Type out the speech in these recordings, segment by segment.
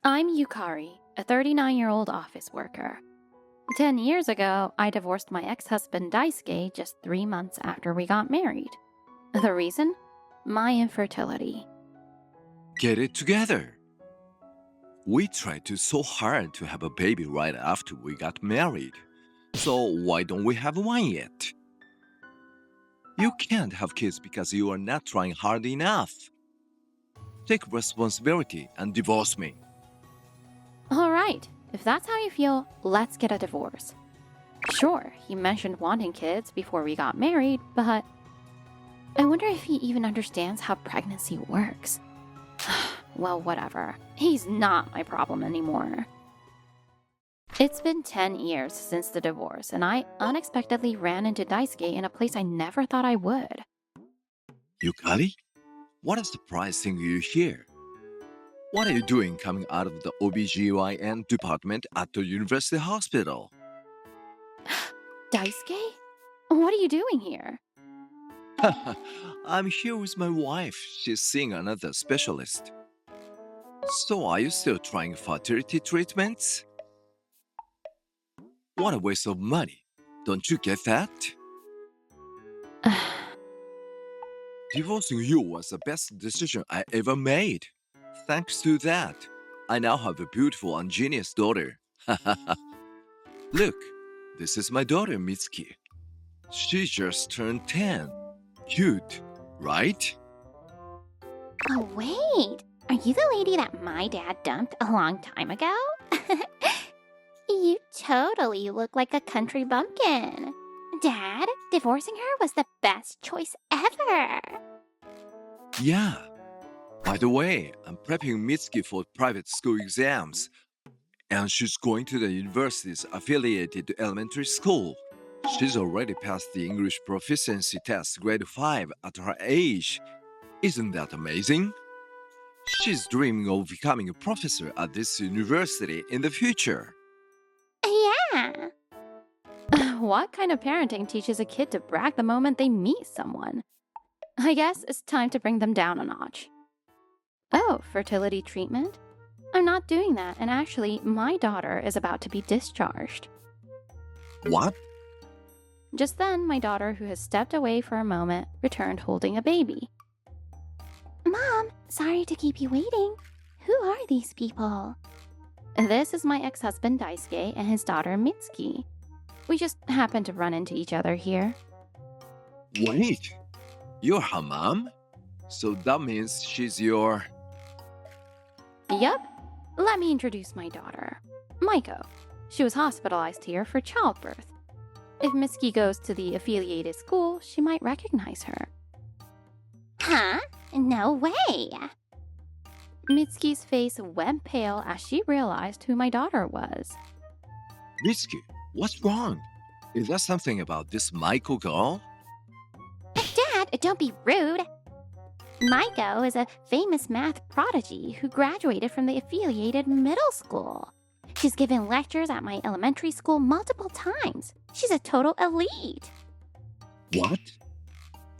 I'm Yukari, a 39-year-old office worker. 10 years ago, I divorced my ex-husband Daisuke just 3 months after we got married. The reason? My infertility. Get it together. We tried so hard to have a baby right after we got married. So why don't we have one yet? You can't have kids because you are not trying hard enough. Take responsibility and divorce me. All right, if that's how you feel, let's get a divorce. Sure, he mentioned wanting kids before we got married, but I wonder if he even understands how pregnancy works. Well, whatever. He's not my problem anymore. It's been 10 years since the divorce, and I unexpectedly ran into Daisuke in a place I never thought I would. Yukari? What a surprising you here. What are you doing coming out of the OBGYN department at the university hospital? Daisuke? What are you doing here? I'm here with my wife. She's seeing another specialist. So are you still trying fertility treatments? What a waste of money. Don't you get that? Divorcing you was the best decision I ever made. Thanks to that, I now have a beautiful and genius daughter. Look, this is my daughter Mitsuki. She just turned 10. Cute, right? Oh, wait. Are you the lady that my dad dumped a long time ago? You totally look like a country bumpkin. Dad, divorcing her was the best choice ever. Yeah. By the way, I'm prepping Mitsuki for private school exams. And she's going to the university's affiliated elementary school. She's already passed the English proficiency test grade 5 at her age. Isn't that amazing? She's dreaming of becoming a professor at this university in the future. Yeah. What kind of parenting teaches a kid to brag the moment they meet someone? I guess it's time to bring them down a notch. Oh, fertility treatment? I'm not doing that, and actually, my daughter is about to be discharged. What? Just then, my daughter, who has stepped away for a moment, returned holding a baby. Mom, sorry to keep you waiting. Who are these people? This is my ex-husband Daisuke and his daughter Mitsuki. We just happened to run into each other here. Wait, you're her mom? So that means she's your... Yup. Let me introduce my daughter, Maiko. She was hospitalized here for childbirth. If Mitsuki goes to the affiliated school, she might recognize her. Huh? No way. Mitsuki's face went pale as she realized who my daughter was. Mitsuki, what's wrong? Is there something about this Maiko girl? Dad, don't be rude. Maiko is a famous math prodigy who graduated from the affiliated middle school. She's given lectures at my elementary school multiple times. She's a total elite. What?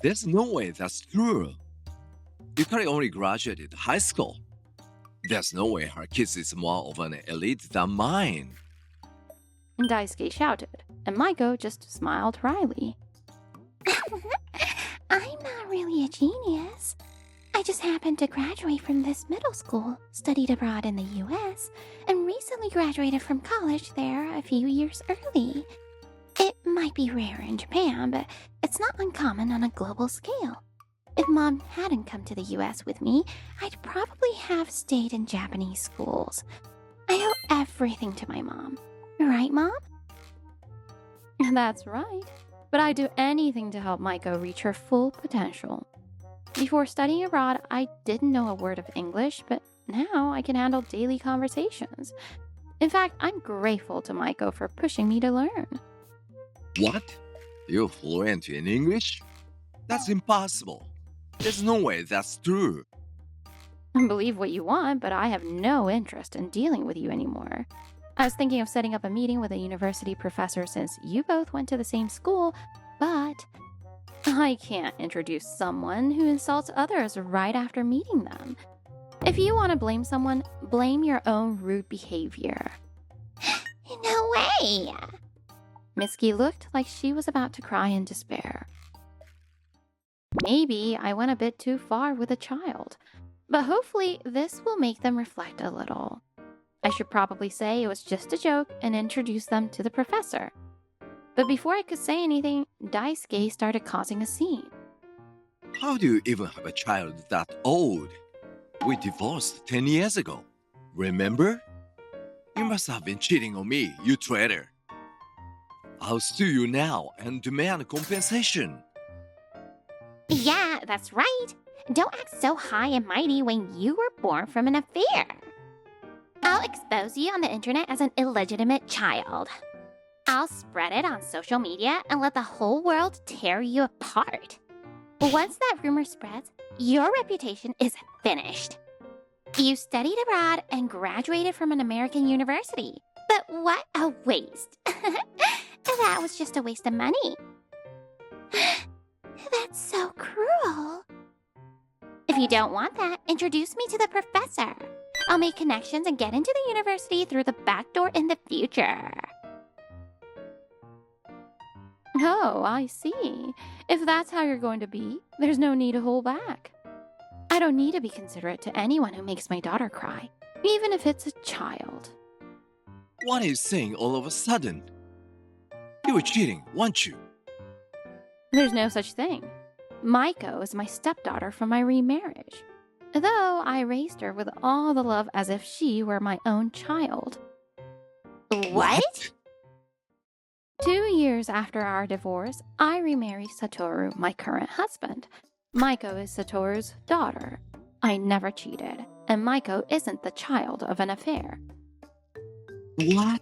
There's no way that's true. Yukari only graduated high school. There's no way her kid is more of an elite than mine. Daisuke shouted, and Maiko just smiled wryly. I'm not really a genius. I just happened to graduate from this middle school, studied abroad in the US, and recently graduated from college there a few years early. It might be rare in Japan, but it's not uncommon on a global scale. If Mom hadn't come to the US with me, I'd probably have stayed in Japanese schools. I owe everything to my mom. Right, Mom? That's right. But I'd do anything to help Maiko reach her full potential. Before studying abroad, I didn't know a word of English, but now I can handle daily conversations. In fact, I'm grateful to Maiko for pushing me to learn. What? You're fluent in English? That's impossible. There's no way that's true. Believe what you want, but I have no interest in dealing with you anymore. I was thinking of setting up a meeting with a university professor since you both went to the same school, but I can't introduce someone who insults others right after meeting them. If you want to blame someone, blame your own rude behavior. No way! Mitsuki looked like she was about to cry in despair. Maybe I went a bit too far with a child, but hopefully this will make them reflect a little. I should probably say it was just a joke and introduce them to the professor. But before I could say anything, Daisuke started causing a scene. How do you even have a child that old? We divorced 10 years ago. Remember? You must have been cheating on me, you traitor. I'll sue you now and demand compensation. Yeah, that's right. Don't act so high and mighty when you were born from an affair. I'll expose you on the internet as an illegitimate child. I'll spread it on social media and let the whole world tear you apart. Once that rumor spreads, your reputation is finished. You studied abroad and graduated from an American university. But what a waste. That was just a waste of money. That's so cruel. If you don't want that, introduce me to the professor. I'll make connections and get into the university through the back door in the future. Oh, I see. If that's how you're going to be, there's no need to hold back. I don't need to be considerate to anyone who makes my daughter cry, even if it's a child. What are you saying all of a sudden? You were cheating, weren't you? There's no such thing. Maiko is my stepdaughter from my remarriage, though I raised her with all the love as if she were my own child. What? 2 years after our divorce, I remarried Satoru, my current husband. Maiko is Satoru's daughter. I never cheated, and Maiko isn't the child of an affair. What?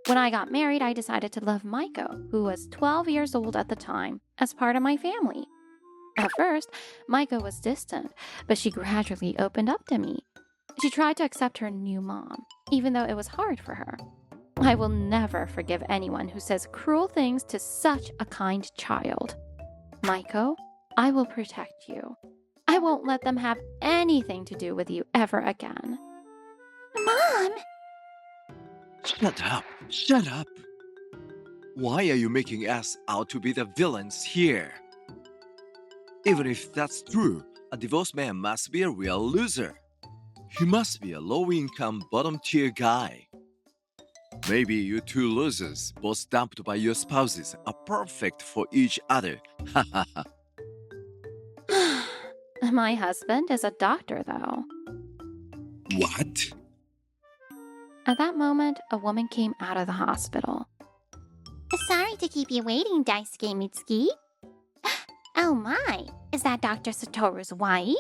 When I got married, I decided to love Maiko, who was 12 years old at the time, as part of my family. At first, Maiko was distant, but she gradually opened up to me. She tried to accept her new mom, even though it was hard for her. I will never forgive anyone who says cruel things to such a kind child. Maiko, I will protect you. I won't let them have anything to do with you ever again. Mom! Shut up! Shut up! Why are you making us out to be the villains here? Even if that's true, a divorced man must be a real loser. He must be a low-income, bottom-tier guy. Maybe you two losers, both dumped by your spouses, are perfect for each other. Ha ha ha. My husband is a doctor, though. What? At that moment, a woman came out of the hospital. Sorry to keep you waiting, Daisuke Mitsuki. Oh my, is that Dr. Satoru's wife?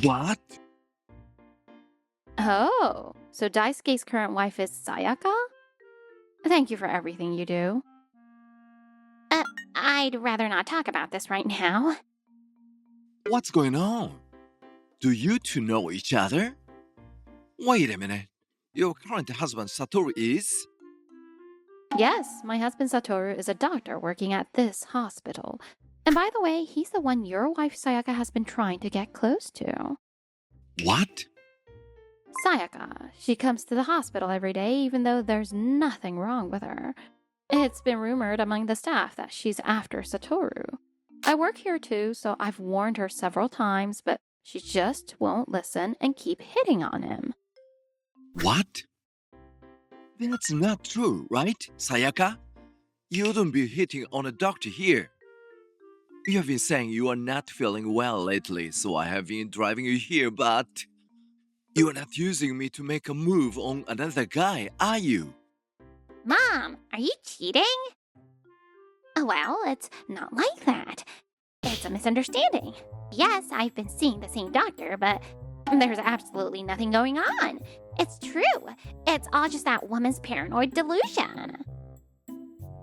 What? Oh, so Daisuke's current wife is Sayaka? Thank you for everything you do. I'd rather not talk about this right now. What's going on? Do you two know each other? Wait a minute. Your current husband Satoru is? Yes, my husband Satoru is a doctor working at this hospital. And by the way, he's the one your wife Sayaka has been trying to get close to. What? Sayaka. She comes to the hospital every day even though there's nothing wrong with her. It's been rumored among the staff that she's after Satoru. I work here too, so I've warned her several times, but she just won't listen and keep hitting on him. What? That's not true, right, Sayaka? You wouldn't be hitting on a doctor here. You have been saying you are not feeling well lately, so I have been driving you here, but you are not using me to make a move on another guy, are you? Mom, are you cheating? Well, it's not like that. It's a misunderstanding. Yes, I've been seeing the same doctor, but there's absolutely nothing going on. It's true. It's all just that woman's paranoid delusion.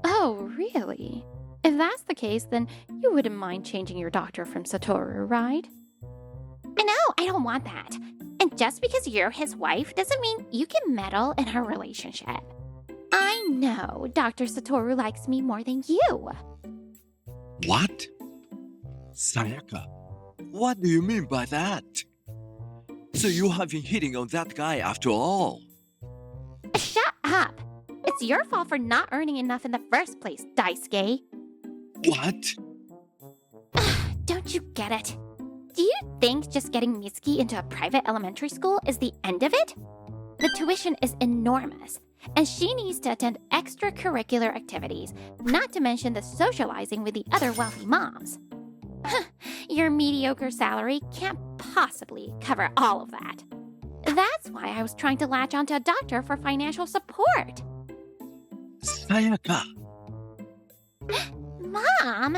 Oh, really? If that's the case, then you wouldn't mind changing your doctor from Satoru, right? No, I don't want that. And just because you're his wife doesn't mean you can meddle in her relationship. I know Dr. Satoru likes me more than you. What? Sayaka, what do you mean by that? So you have been hitting on that guy after all. Shut up! It's your fault for not earning enough in the first place, Daisuke. What? Don't you get it? Do you think just getting Mitsuki into a private elementary school is the end of it? The tuition is enormous, and she needs to attend extracurricular activities, not to mention the socializing with the other wealthy moms. Your mediocre salary can't possibly cover all of that. That's why I was trying to latch onto a doctor for financial support. Sayaka. Mom!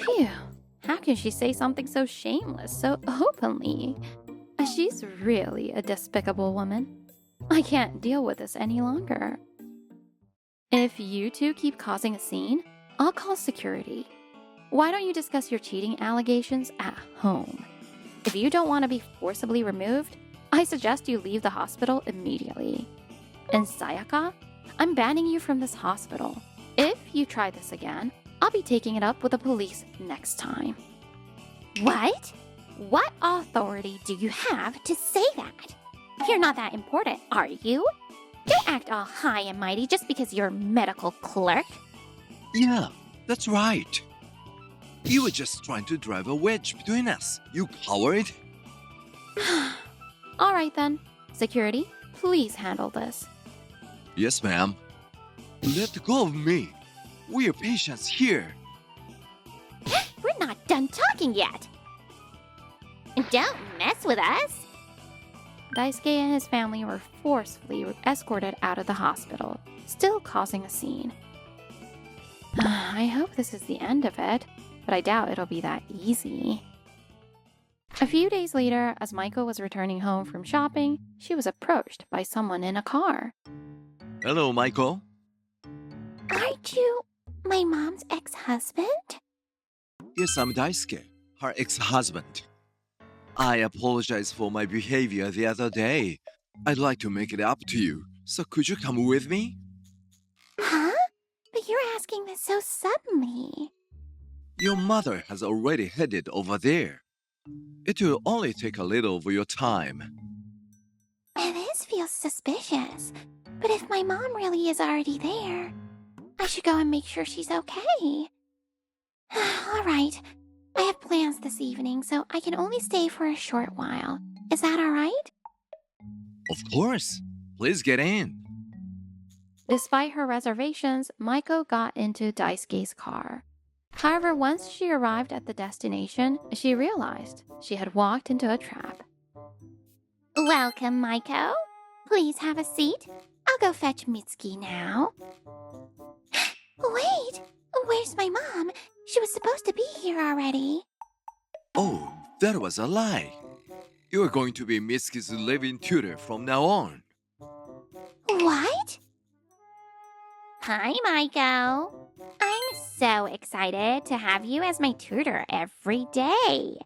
Phew. How can she say something so shameless, so openly? She's really a despicable woman. I can't deal with this any longer. If you two keep causing a scene, I'll call security. Why don't you discuss your cheating allegations at home? If you don't want to be forcibly removed, I suggest you leave the hospital immediately. And Sayaka, I'm banning you from this hospital. If you try this again, I'll be taking it up with the police next time. What? What authority do you have to say that? You're not that important, are you? Don't act all high and mighty just because you're a medical clerk. Yeah, that's right. You were just trying to drive a wedge between us, you coward. All right then. Security, please handle this. Yes, ma'am. Let go of me. We are patients here. We're not done talking yet. Don't mess with us. Daisuke and his family were forcefully escorted out of the hospital, still causing a scene. I hope this is the end of it, but I doubt it'll be that easy. A few days later, as Maiko was returning home from shopping, she was approached by someone in a car. Hello, Michael. Aren't you my mom's ex-husband? Yes, I'm Daisuke, her ex-husband. I apologize for my behavior the other day. I'd like to make it up to you, so could you come with me? Huh? But you're asking this so suddenly. Your mother has already headed over there. It will only take a little of your time. This feels suspicious. But if my mom really is already there, I should go and make sure she's okay. All right. I have plans this evening, so I can only stay for a short while. Is that all right? Of course. Please get in. Despite her reservations, Maiko got into Daisuke's car. However, once she arrived at the destination, she realized she had walked into a trap. Welcome, Maiko. Please have a seat. I'll go fetch Mitsuki now. Wait! Where's my mom? She was supposed to be here already. Oh, that was a lie. You are going to be Mitsuki's living tutor from now on. What? Hi, Maiko. I'm so excited to have you as my tutor every day.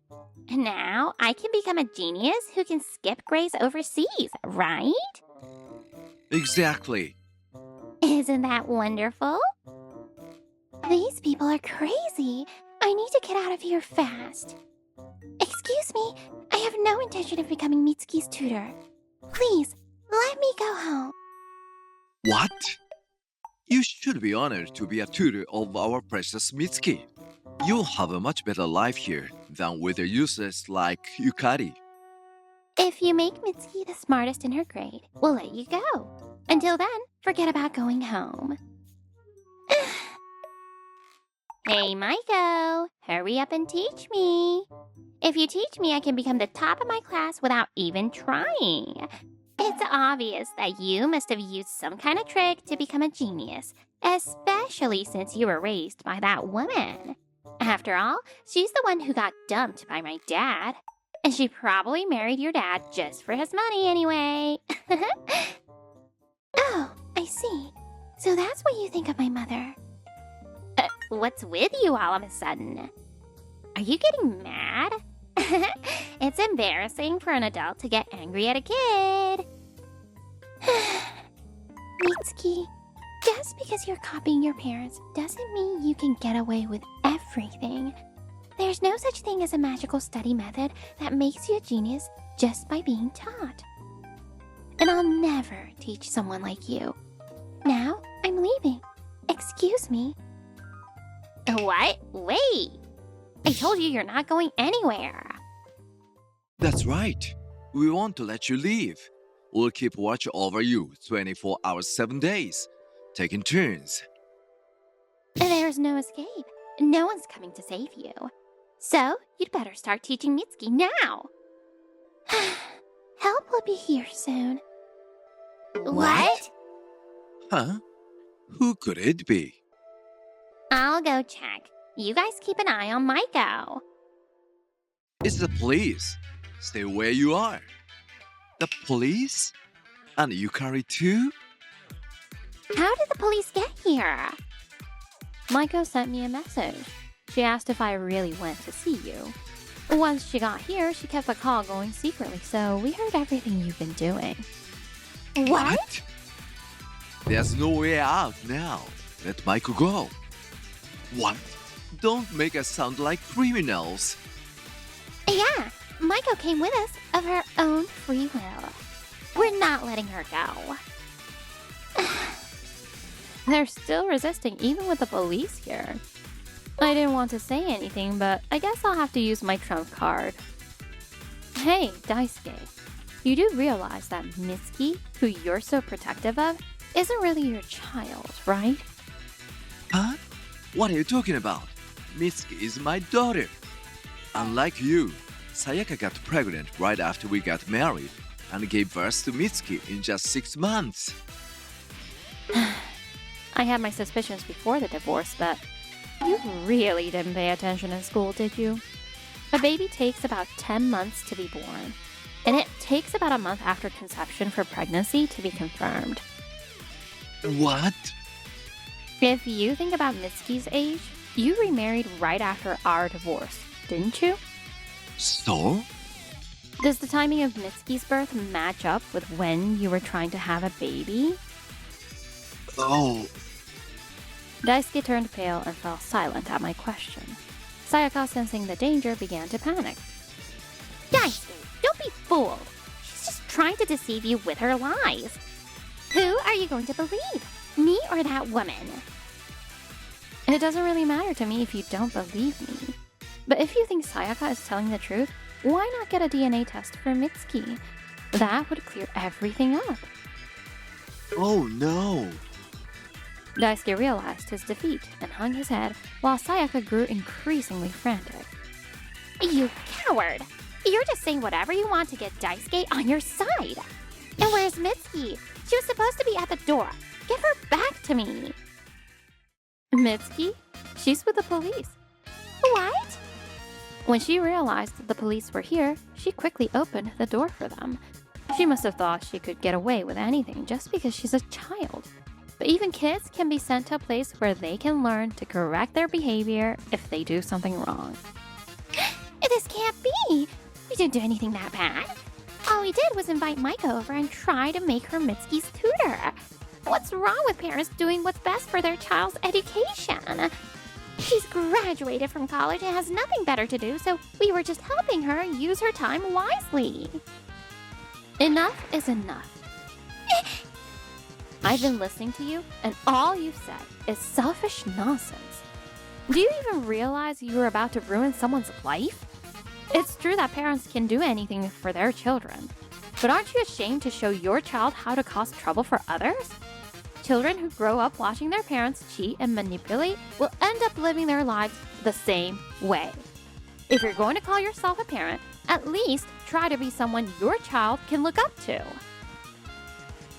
Now I can become a genius who can skip grades overseas, right? Exactly. Isn't that wonderful? These people are crazy. I need to get out of here fast. Excuse me, I have no intention of becoming Mitsuki's tutor. Please, let me go home. What? You should be honored to be a tutor of our precious Mitsuki. You'll have a much better life here than with a useless like Yukari. If you make Mitsuki the smartest in her grade, we'll let you go. Until then, forget about going home. Hey, Maiko, hurry up and teach me. If you teach me, I can become the top of my class without even trying. It's obvious that you must have used some kind of trick to become a genius, especially since you were raised by that woman. After all, she's the one who got dumped by my dad. And she probably married your dad just for his money anyway. Oh, I see. So that's what you think of my mother. What's with you all of a sudden? Are you getting mad? It's embarrassing for an adult to get angry at a kid. Mitsuki, just because you're copying your parents doesn't mean you can get away with everything. There's no such thing as a magical study method that makes you a genius just by being taught. And I'll never teach someone like you. Now, I'm leaving. Excuse me. What? Wait! I told you you're not going anywhere. That's right. We want to let you leave. We'll keep watch over you 24 hours, 7 days, taking turns. There's no escape. No one's coming to save you. So, you'd better start teaching Mitsuki now. Help will be here soon. What? Huh? Who could it be? I'll go check. You guys keep an eye on Maiko. It's the police. Stay where you are. The police? And Yukari too? How did the police get here? Maiko sent me a message. She asked if I really went to see you. Once she got here, she kept the call going secretly, so we heard everything you've been doing. What? There's no way out now. Let Maiko go. What? Don't make us sound like criminals. Yeah, Maiko came with us of her own free will. We're not letting her go. They're still resisting even with the police here. I didn't want to say anything, but I guess I'll have to use my trump card. Hey, Daisuke, you do realize that Mitsuki, who you're so protective of, isn't really your child, right? Huh? What are you talking about? Mitsuki is my daughter. Unlike you, Sayaka got pregnant right after we got married and gave birth to Mitsuki in just 6 months. I had my suspicions before the divorce, but you really didn't pay attention in school, did you? A baby takes about 10 months to be born, and it takes about a month after conception for pregnancy to be confirmed. What? If you think about Mitsuki's age, you remarried right after our divorce, didn't you? So? Does the timing of Mitsuki's birth match up with when you were trying to have a baby? Oh, Daisuke turned pale and fell silent at my question. Sayaka, sensing the danger, began to panic. Daisuke, don't be fooled. She's just trying to deceive you with her lies. Who are you going to believe? Me or that woman? It doesn't really matter to me if you don't believe me. But if you think Sayaka is telling the truth, why not get a DNA test for Mitsuki? That would clear everything up. oh no. Daisuke realized his defeat and hung his head while Sayaka grew increasingly frantic. You coward! You're just saying whatever you want to get Daisuke on your side. And where's Mitsuki? She was supposed to be at the door. Give her back to me. Mitsuki? She's with the police. What? When she realized that the police were here, she quickly opened the door for them. She must have thought she could get away with anything just because she's a child. But even kids can be sent to a place where they can learn to correct their behavior if they do something wrong. This can't be. We didn't do anything that bad. All we did was invite Maiko over and try to make her Mitsuki's tutor. What's wrong with parents doing what's best for their child's education? She's graduated from college and has nothing better to do, so we were just helping her use her time wisely. Enough is enough. I've been listening to you, and all you've said is selfish nonsense. Do you even realize you were about to ruin someone's life? It's true that parents can do anything for their children, but aren't you ashamed to show your child how to cause trouble for others? Children who grow up watching their parents cheat and manipulate will end up living their lives the same way. If you're going to call yourself a parent, at least try to be someone your child can look up to.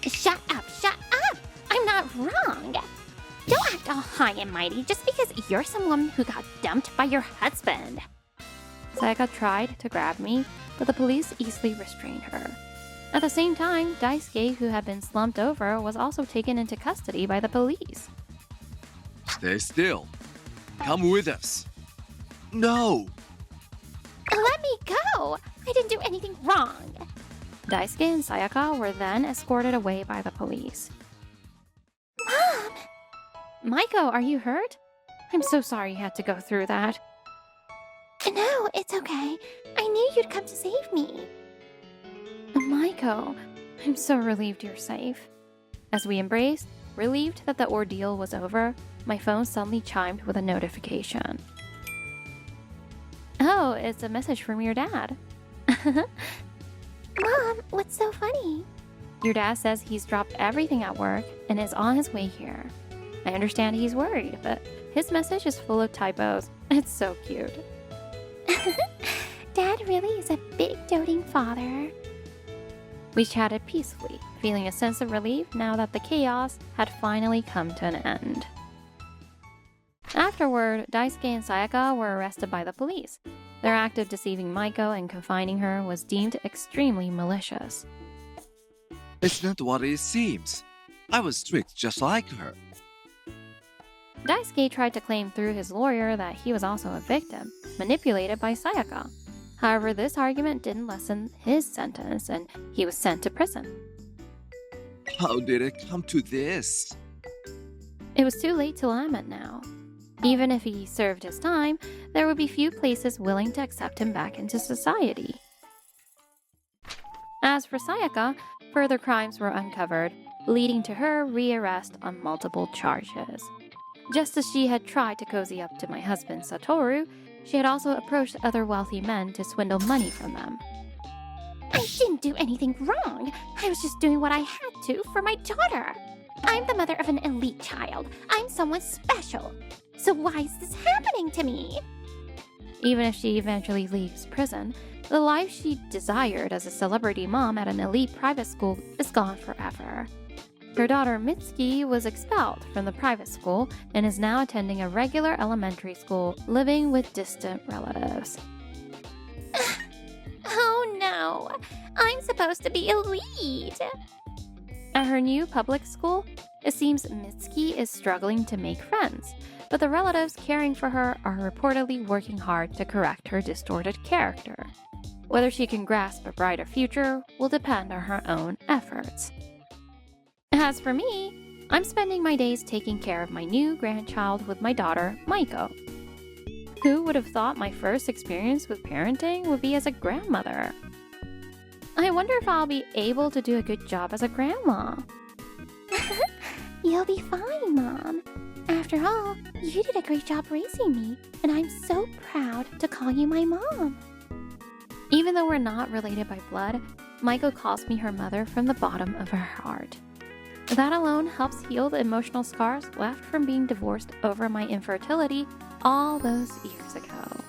Shut up, shut up! I'm not wrong. Don't act all high and mighty just because you're some woman who got dumped by your husband. Sayaka tried to grab me, but the police easily restrained her. At the same time, Daisuke, who had been slumped over, was also taken into custody by the police. Stay still. Come with us. No. Let me go! I didn't do anything wrong. Daisuke and Sayaka were then escorted away by the police. Mom! Maiko, are you hurt? I'm so sorry you had to go through that. No, it's okay. I knew you'd come to save me. Maiko, I'm so relieved you're safe. As we embraced, relieved that the ordeal was over, my phone suddenly chimed with a notification. Oh, it's a message from your dad. Mom, what's so funny? Your dad says he's dropped everything at work and is on his way here. I understand he's worried, but his message is full of typos. It's so cute. Dad really is a big doting father. We chatted peacefully, feeling a sense of relief now that the chaos had finally come to an end. Afterward, Daisuke and Sayaka were arrested by the police. Their act of deceiving Maiko and confining her was deemed extremely malicious. It's not what it seems. I was strict just like her. Daisuke tried to claim through his lawyer that he was also a victim, manipulated by Sayaka. However, this argument didn't lessen his sentence, and he was sent to prison. How did it come to this? It was too late to lament now. Even if he served his time, there would be few places willing to accept him back into society. As for Sayaka, further crimes were uncovered, leading to her rearrest on multiple charges. Just as she had tried to cozy up to my husband Satoru, she had also approached other wealthy men to swindle money from them. I didn't do anything wrong. I was just doing what I had to for my daughter. I'm the mother of an elite child. I'm someone special. So why is this happening to me? Even if she eventually leaves prison, the life she desired as a celebrity mom at an elite private school is gone forever. Her daughter Mitsuki was expelled from the private school and is now attending a regular elementary school, living with distant relatives. Oh no, I'm supposed to be elite. At her new public school, it seems Mitsuki is struggling to make friends, but the relatives caring for her are reportedly working hard to correct her distorted character. Whether she can grasp a brighter future will depend on her own efforts. As for me, I'm spending my days taking care of my new grandchild with my daughter, Maiko. Who would have thought my first experience with parenting would be as a grandmother? I wonder if I'll be able to do a good job as a grandma. You'll be fine, Mom. After all, you did a great job raising me, and I'm so proud to call you my mom. Even though we're not related by blood, Maiko calls me her mother from the bottom of her heart. That alone helps heal the emotional scars left from being divorced over my infertility all those years ago.